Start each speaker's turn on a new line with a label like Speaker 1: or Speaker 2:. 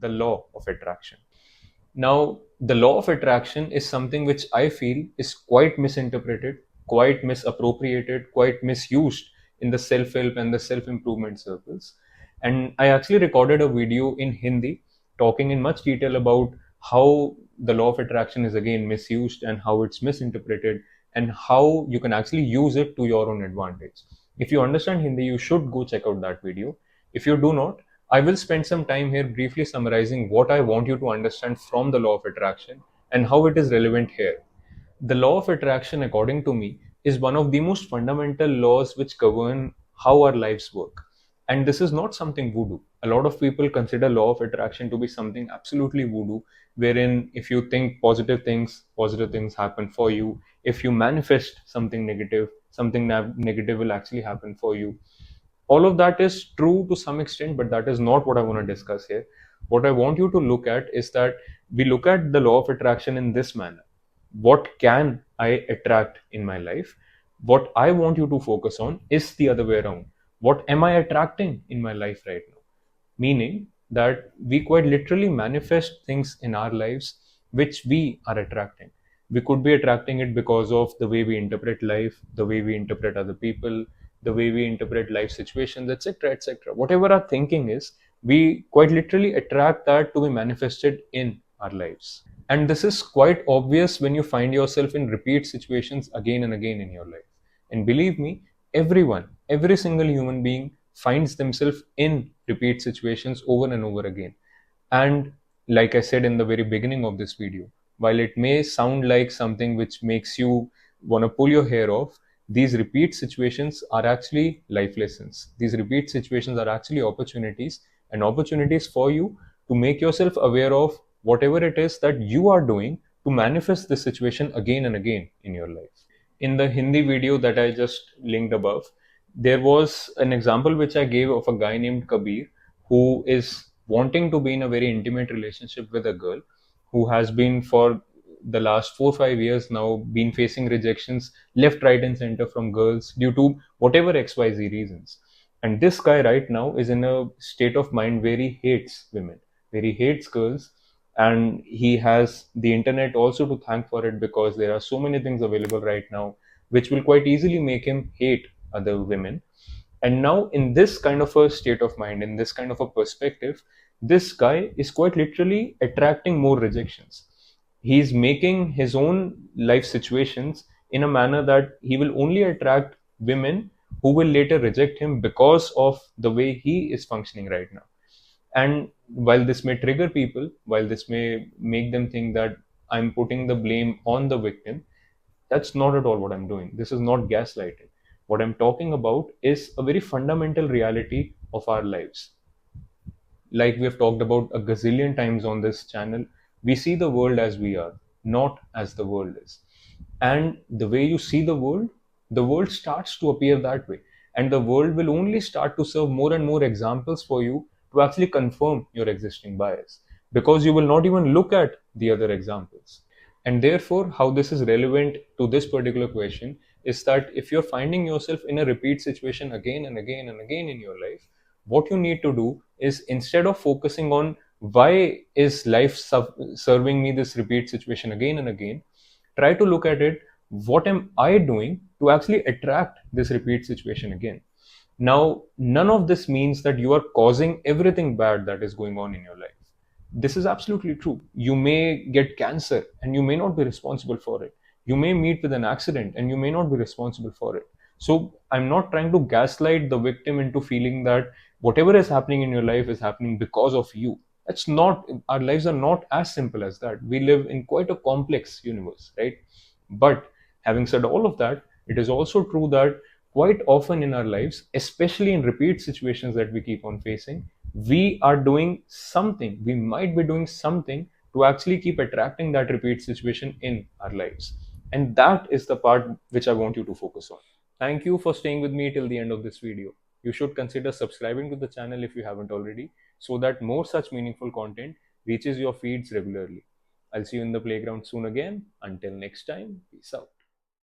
Speaker 1: the law of attraction. Now, the law of attraction is something which I feel is quite misinterpreted, quite misappropriated, quite misused in the self help and the self improvement circles. And I actually recorded a video in Hindi talking in much detail about how the law of attraction is again misused and how it's misinterpreted and how you can actually use it to your own advantage. If you understand Hindi, you should go check out that video. If you do not, I will spend some time here briefly summarizing what I want you to understand from the law of attraction and how it is relevant here. The law of attraction, according to me, is one of the most fundamental laws which govern how our lives work. And this is not something voodoo. A lot of people consider law of attraction to be something absolutely voodoo, wherein if you think positive things happen for you. If you manifest something negative, something negative will actually happen for you. All of that is true to some extent, but that is not what I want to discuss here. What I want you to look at is that we look at the law of attraction in this manner. What can I attract in my life? What I want you to focus on is the other way around. What am I attracting in my life right now? Meaning that we quite literally manifest things in our lives which we are attracting. We could be attracting it because of the way we interpret life, the way we interpret other people, the way we interpret life situations, etc., etc. Whatever our thinking is, we quite literally attract that to be manifested in our lives. And this is quite obvious when you find yourself in repeat situations again and again in your life. And believe me, every single human being finds themselves in repeat situations over and over again. And like I said in the very beginning of this video, while it may sound like something which makes you want to pull your hair off, these repeat situations are actually life lessons. These repeat situations are actually opportunities, and opportunities for you to make yourself aware of whatever it is that you are doing to manifest this situation again and again in your life. In the Hindi video that I just linked above, there was an example which I gave of a guy named Kabir who is wanting to be in a very intimate relationship with a girl who has been for the last 4 5 years now been facing rejections left, right, and center from girls due to whatever XYZ reasons. And this guy right now is in a state of mind where he hates women, where he hates girls, and he has the internet also to thank for it because there are so many things available right now which will quite easily make him hate other women. And now, in this kind of a state of mind, in this kind of a perspective, this guy is quite literally attracting more rejections. He's making his own life situations in a manner that he will only attract women who will later reject him because of the way he is functioning right now. And while this may trigger people, while this may make them think that I'm putting the blame on the victim, that's not at all what I'm doing. This is not gaslighting. What I'm talking about is a very fundamental reality of our lives. Like we have talked about a gazillion times on this channel, we see the world as we are, not as the world is. And the way you see the world starts to appear that way. And the world will only start to serve more and more examples for you to actually confirm your existing bias because you will not even look at the other examples. And therefore, how this is relevant to this particular question is that if you're finding yourself in a repeat situation again and again and again in your life, what you need to do is instead of focusing on why is life serving me this repeat situation again and again, try to look at it, what am I doing to actually attract this repeat situation again? Now, none of this means that you are causing everything bad that is going on in your life. This is absolutely true. You may get cancer and you may not be responsible for it. You may meet with an accident and you may not be responsible for it. So, I'm not trying to gaslight the victim into feeling that whatever is happening in your life is happening because of you. That's not, our lives are not as simple as that. We live in quite a complex universe, right? But having said all of that, it is also true that quite often in our lives, especially in repeat situations that we keep on facing, we are doing something, we might be doing something to actually keep attracting that repeat situation in our lives. And that is the part which I want you to focus on. Thank you for staying with me till the end of this video. You should consider subscribing to the channel if you haven't already, so that more such meaningful content reaches your feeds regularly. I'll see you in the playground soon again. Until next time, peace out.